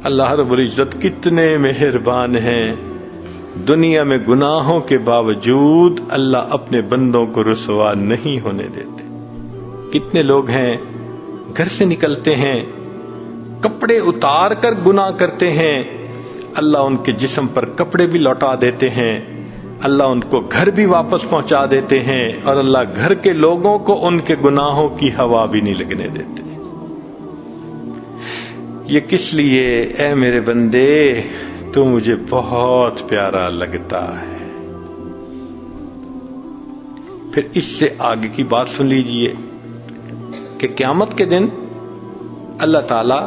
اللہ رب العزت کتنے مہربان ہیں، دنیا میں گناہوں کے باوجود اللہ اپنے بندوں کو رسوا نہیں ہونے دیتے۔ کتنے لوگ ہیں گھر سے نکلتے ہیں، کپڑے اتار کر گناہ کرتے ہیں، اللہ ان کے جسم پر کپڑے بھی لوٹا دیتے ہیں، اللہ ان کو گھر بھی واپس پہنچا دیتے ہیں، اور اللہ گھر کے لوگوں کو ان کے گناہوں کی ہوا بھی نہیں لگنے دیتے۔ یہ کس لیے؟ اے میرے بندے، تو مجھے بہت پیارا لگتا ہے۔ پھر اس سے آگے کی بات سن لیجئے کہ قیامت کے دن اللہ تعالی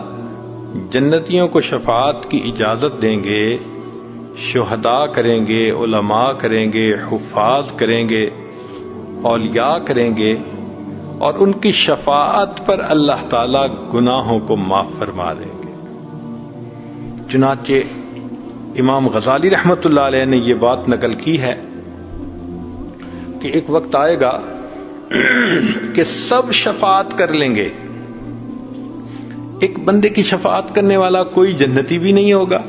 جنتیوں کو شفاعت کی اجازت دیں گے، شہداء کریں گے، علماء کریں گے، حفاظ کریں گے، اولیاء کریں گے، اور ان کی شفاعت پر اللہ تعالی گناہوں کو معاف فرما دیں گے۔ چنانچہ امام غزالی رحمت اللہ علیہ نے یہ بات نقل کی ہے کہ ایک وقت آئے گا کہ سب شفاعت کر لیں گے، ایک بندے کی شفاعت کرنے والا کوئی جنتی بھی نہیں ہوگا۔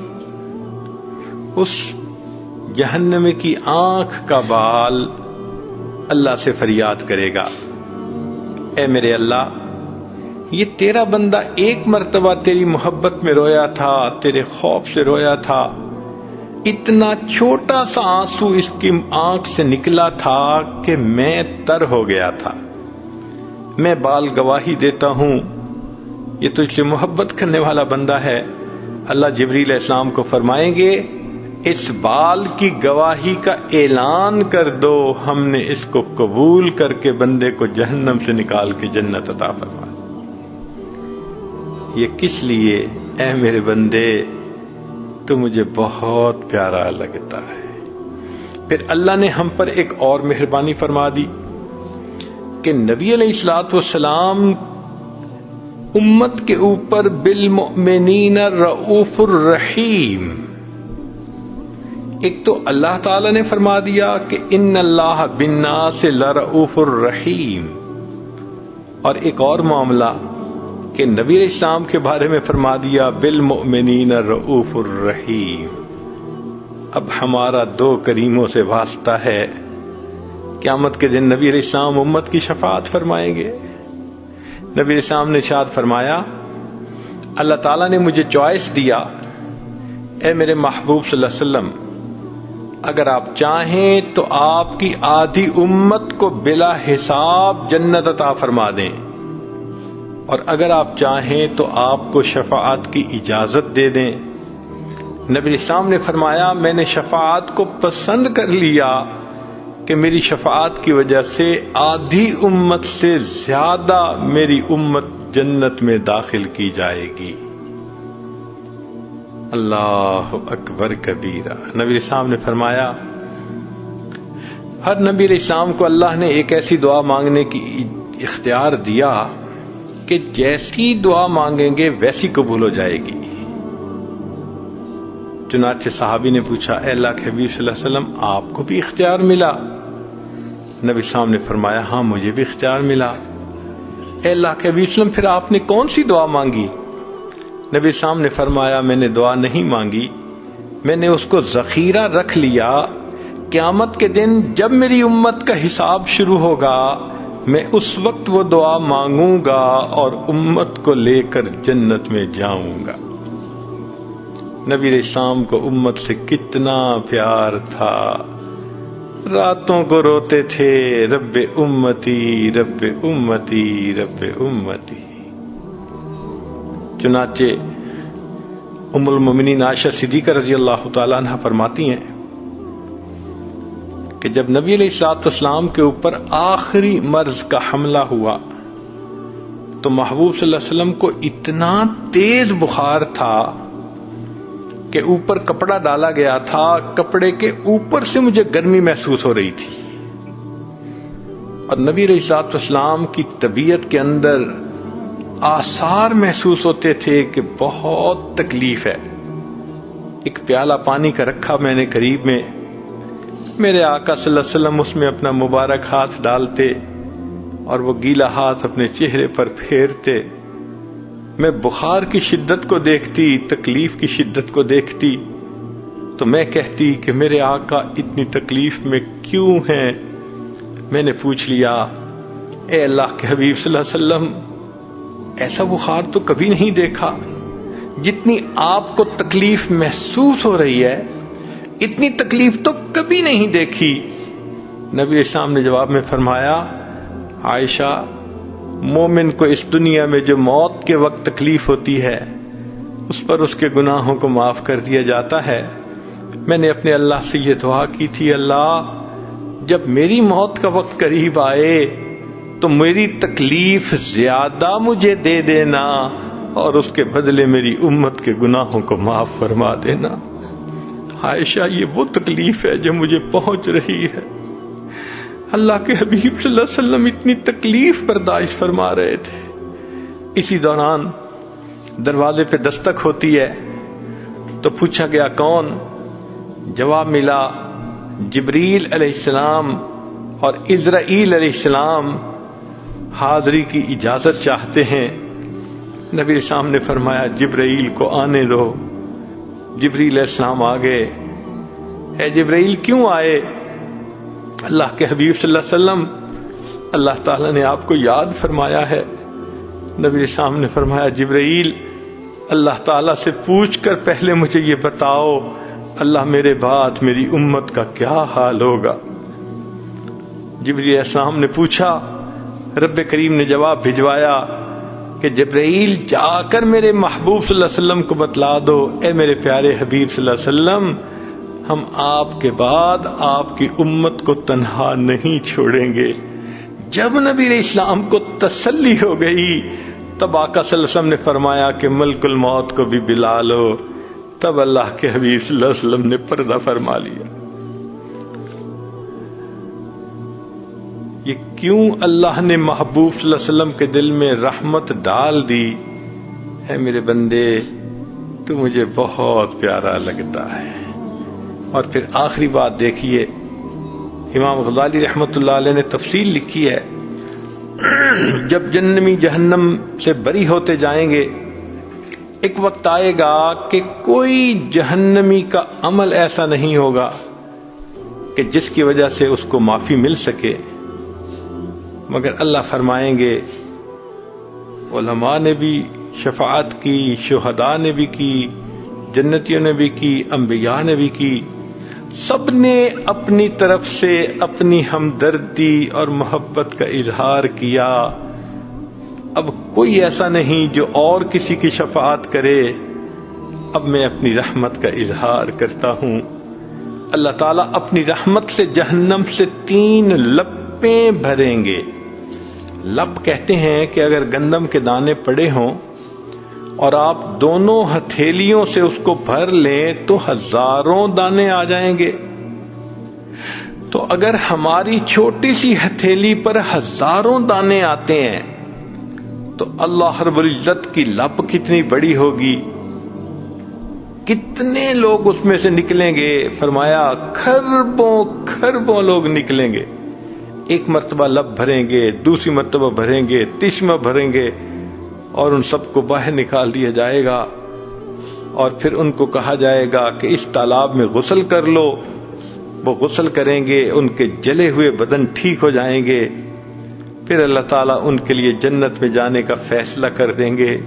اس جہنم کی آنکھ کا بال اللہ سے فریاد کرے گا، اے میرے اللہ، یہ تیرا بندہ ایک مرتبہ تیری محبت میں رویا تھا، تیرے خوف سے رویا تھا، اتنا چھوٹا سا آنسو اس کی آنکھ سے نکلا تھا کہ میں تر ہو گیا تھا، میں بال گواہی دیتا ہوں یہ تجھ سے محبت کرنے والا بندہ ہے۔ اللہ جبریل علیہ السلام کو فرمائیں گے، اس بال کی گواہی کا اعلان کر دو، ہم نے اس کو قبول کر کے بندے کو جہنم سے نکال کے جنت عطا فرما۔ یہ کس لیے؟ اے میرے بندے، تو مجھے بہت پیارا لگتا ہے۔ پھر اللہ نے ہم پر ایک اور مہربانی فرما دی کہ نبی علیہ الصلوۃ والسلام امت کے اوپر بالمؤمنین رؤوف الرحیم۔ ایک تو اللہ تعالی نے فرما دیا کہ ان اللہ بالناس لرؤوف الرحیم، اور ایک اور معاملہ کہ نبی علیہ السلام کے بارے میں فرما دیا بالمؤمنین رؤوف الرحیم۔ اب ہمارا دو کریموں سے واسطہ ہے، قیامت کے دن نبی علیہ السلام امت کی شفاعت فرمائیں گے۔ نبی علیہ السلام نے ارشاد فرمایا، اللہ تعالیٰ نے مجھے چوائس دیا، اے میرے محبوب صلی اللہ علیہ وسلم، اگر آپ چاہیں تو آپ کی آدھی امت کو بلا حساب جنت عطا فرما دیں، اور اگر آپ چاہیں تو آپ کو شفاعت کی اجازت دے دیں۔ نبی علیہ السلام نے فرمایا، میں نے شفاعت کو پسند کر لیا کہ میری شفاعت کی وجہ سے آدھی امت سے زیادہ میری امت جنت میں داخل کی جائے گی۔ اللہ اکبر کبیرہ۔ نبی علیہ السلام نے فرمایا، ہر نبی علیہ السلام کو اللہ نے ایک ایسی دعا مانگنے کی اختیار دیا کہ جیسی دعا مانگیں گے ویسی قبول ہو جائے گی۔ چنانچہ صحابی نے پوچھا، اے اللہ کے حبیب صلی اللہ علیہ وسلم، آپ کو بھی اختیار ملا؟ نبی صاحب نے فرمایا، ہاں مجھے بھی اختیار ملا۔ اے اللہ کے حبیب صلی اللہ علیہ وسلم، پھر آپ نے کون سی دعا مانگی؟ نبی صاحب نے فرمایا، میں نے دعا نہیں مانگی، میں نے اس کو ذخیرہ رکھ لیا، قیامت کے دن جب میری امت کا حساب شروع ہوگا میں اس وقت وہ دعا مانگوں گا اور امت کو لے کر جنت میں جاؤں گا۔ نبی علیہ السلام کو امت سے کتنا پیار تھا، راتوں کو روتے تھے، رب امتی رب امتی رب امتی۔ چنانچہ ام المومنین عائشہ صدیقہ رضی اللہ تعالی عنہ فرماتی ہیں کہ جب نبی علیہ الصلوۃ والسلام کے اوپر آخری مرض کا حملہ ہوا تو محبوب صلی اللہ علیہ وسلم کو اتنا تیز بخار تھا کہ اوپر کپڑا ڈالا گیا تھا، کپڑے کے اوپر سے مجھے گرمی محسوس ہو رہی تھی، اور نبی علیہ الصلوۃ والسلام کی طبیعت کے اندر آثار محسوس ہوتے تھے کہ بہت تکلیف ہے۔ ایک پیالہ پانی کا رکھا میں نے قریب میں، میرے آقا صلی اللہ علیہ وسلم اس میں اپنا مبارک ہاتھ ڈالتے اور وہ گیلا ہاتھ اپنے چہرے پر پھیرتے میں بخار کی شدت کو دیکھتی، تکلیف کی شدت کو دیکھتی تو میں کہتی کہ میرے آقا اتنی تکلیف میں کیوں ہیں؟ میں نے پوچھ لیا، اے اللہ کے حبیب صلی اللہ علیہ وسلم، ایسا بخار تو کبھی نہیں دیکھا، جتنی آپ کو تکلیف محسوس ہو رہی ہے اتنی تکلیف تو کبھی نہیں دیکھی۔ نبی اسلام نے جواب میں فرمایا، عائشہ، مومن کو اس دنیا میں جو موت کے وقت تکلیف ہوتی ہے اس پر اس کے گناہوں کو معاف کر دیا جاتا ہے۔ میں نے اپنے اللہ سے یہ دعا کی تھی، اللہ جب میری موت کا وقت قریب آئے تو میری تکلیف زیادہ مجھے دے دینا اور اس کے بدلے میری امت کے گناہوں کو معاف فرما دینا۔ عائشہ، یہ وہ تکلیف ہے جو مجھے پہنچ رہی ہے۔ اللہ کے حبیب صلی اللہ علیہ وسلم اتنی تکلیف برداشت فرما رہے تھے۔ اسی دوران دروازے پہ دستک ہوتی ہے تو پوچھا گیا کون؟ جواب ملا، جبریل علیہ السلام اور عزرائیل علیہ السلام حاضری کی اجازت چاہتے ہیں۔ نبی السلام نے فرمایا، جبرائیل کو آنے دو۔ جبریل علیہ السلام آ گئے۔ اے جبرائیل، کیوں آئے؟ اللہ کے حبیب صلی اللہ علیہ وسلم، اللہ تعالیٰ نے آپ کو یاد فرمایا ہے۔ نبی السلام نے فرمایا، جبرائیل، اللہ تعالیٰ سے پوچھ کر پہلے مجھے یہ بتاؤ، اللہ میرے بعد میری امت کا کیا حال ہوگا؟ جبرائیل علیہ السلام نے پوچھا، رب کریم نے جواب بھجوایا کہ جبرائیل، جا کر میرے محبوب صلی اللہ علیہ وسلم کو بتلا دو، اے میرے پیارے حبیب صلی اللہ علیہ وسلم، ہم آپ کے بعد آپ کی امت کو تنہا نہیں چھوڑیں گے۔ جب نبی علیہ السلام کو تسلی ہو گئی تب آقا صلی اللہ علیہ وسلم نے فرمایا کہ ملک الموت کو بھی بلا لو۔ تب اللہ کے حبیب صلی اللہ علیہ وسلم نے پردہ فرما لیا۔ یہ کیوں اللہ نے محبوب صلی اللہ علیہ وسلم کے دل میں رحمت ڈال دی؟ ہے میرے بندے، تو مجھے بہت پیارا لگتا ہے۔ اور پھر آخری بات دیکھیے، امام غزالی رحمت اللہ علیہ نے تفصیل لکھی ہے، جب جہنمی جہنم سے بری ہوتے جائیں گے، ایک وقت آئے گا کہ کوئی جہنمی کا عمل ایسا نہیں ہوگا کہ جس کی وجہ سے اس کو معافی مل سکے، مگر اللہ فرمائیں گے، علماء نے بھی شفاعت کی، شہداء نے بھی کی، جنتیوں نے بھی کی، انبیاء نے بھی کی، سب نے اپنی طرف سے اپنی ہمدردی اور محبت کا اظہار کیا۔ اب کوئی ایسا نہیں جو اور کسی کی شفاعت کرے۔ اب میں اپنی رحمت کا اظہار کرتا ہوں۔ اللہ تعالیٰ اپنی رحمت سے جہنم سے 3 لپیں بھریں گے۔ لپ کہتے ہیں کہ اگر گندم کے دانے پڑے ہوں اور آپ دونوں ہتھیلیوں سے اس کو بھر لیں تو 1000 دانے آ جائیں گے۔ تو اگر ہماری چھوٹی سی ہتھیلی پر 1000 دانے آتے ہیں تو اللہ رب العزت کی لپ کتنی بڑی ہوگی، کتنے لوگ اس میں سے نکلیں گے؟ فرمایا خربوں لوگ نکلیں گے۔ ایک مرتبہ لب بھریں گے، دوسری مرتبہ بھریں گے، تیسری بھریں گے، اور ان سب کو باہر نکال دیا جائے گا، اور پھر ان کو کہا جائے گا کہ اس تالاب میں غسل کر لو۔ وہ غسل کریں گے، ان کے جلے ہوئے بدن ٹھیک ہو جائیں گے، پھر اللہ تعالیٰ ان کے لیے جنت میں جانے کا فیصلہ کر دیں گے،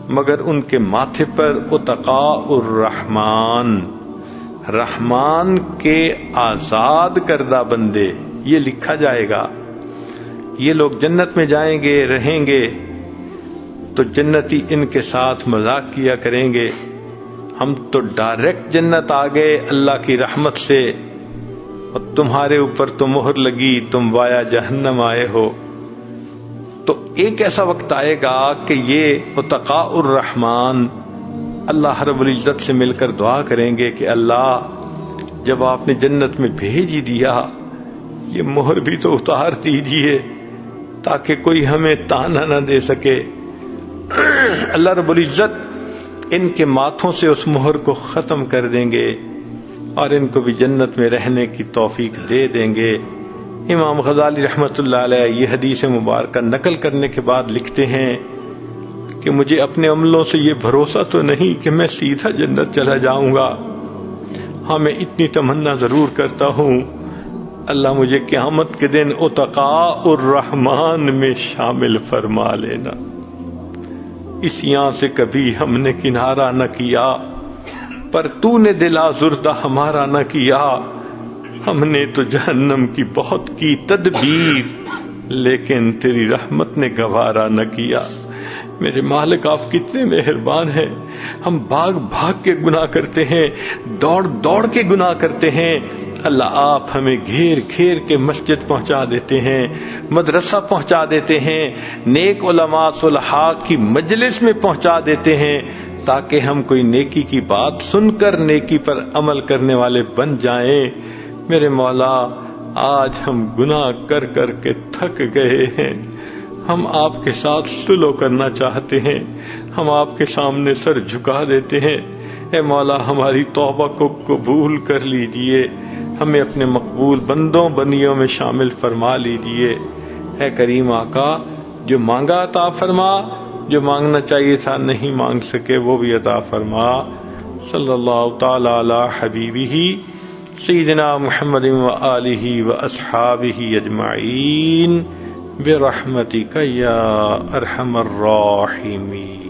مگر ان کے ماتھے پر اتقاء الرحمن، رحمان کے آزاد کردہ بندے، یہ لکھا جائے گا۔ یہ لوگ جنت میں جائیں گے، رہیں گے، تو جنتی ان کے ساتھ مذاق کیا کریں گے، ہم تو ڈائریکٹ جنت آ گئے اللہ کی رحمت سے، اور تمہارے اوپر تو مہر لگی، تم وایا جہنم آئے ہو۔ تو ایک ایسا وقت آئے گا کہ یہ اتقاء الرحمن اللہ رب العزت سے مل کر دعا کریں گے کہ اللہ، جب آپ نے جنت میں بھیج ہی دیا، یہ مہر بھی تو اتار دیجیے تاکہ کوئی ہمیں تانا نہ دے سکے۔ اللہ رب العزت ان کے ماتھوں سے اس مہر کو ختم کر دیں گے اور ان کو بھی جنت میں رہنے کی توفیق دے دیں گے۔ امام غزالی رحمت اللہ علیہ یہ حدیث مبارکہ نقل کرنے کے بعد لکھتے ہیں کہ مجھے اپنے عملوں سے یہ بھروسہ تو نہیں کہ میں سیدھا جنت چلا جاؤں گا، ہاں میں اتنی تمنا ضرور کرتا ہوں اللہ مجھے قیامت کے دن اتقاء الرحمن میں شامل فرما لینا۔ اس یہاں سے کبھی ہم نے کنارہ نہ کیا، پر تو نے دل آزردہ ہمارا نہ کیا، ہم نے تو جہنم کی بہت کی تدبیر، لیکن تیری رحمت نے گوارا نہ کیا۔ میرے مالک آپ کتنے مہربان ہیں، ہم بھاگ بھاگ کے گناہ کرتے ہیں، دوڑ دوڑ کے گناہ کرتے ہیں، اللہ آپ ہمیں گھیر گھیر کے مسجد پہنچا دیتے ہیں، مدرسہ پہنچا دیتے ہیں، نیک علماء صلحاء کی مجلس میں پہنچا دیتے ہیں تاکہ ہم کوئی نیکی کی بات سن کر نیکی پر عمل کرنے والے بن جائیں۔ میرے مولا آج ہم گناہ کر کر کے تھک گئے ہیں، ہم آپ کے ساتھ صلح کرنا چاہتے ہیں، ہم آپ کے سامنے سر جھکا دیتے ہیں۔ اے مولا ہماری توبہ کو قبول کر لیجئے، ہمیں اپنے مقبول بندوں بندیوں میں شامل فرما لیجئے۔ اے کریم آقا جو مانگا عطا فرما، جو مانگنا چاہیے تھا نہیں مانگ سکے وہ بھی عطا فرما۔ صلی اللہ تعالی علی حبیبہ سیدنا محمد وآلہ واصحابہ اجمعین برحمتک یا ارحم الراحمین۔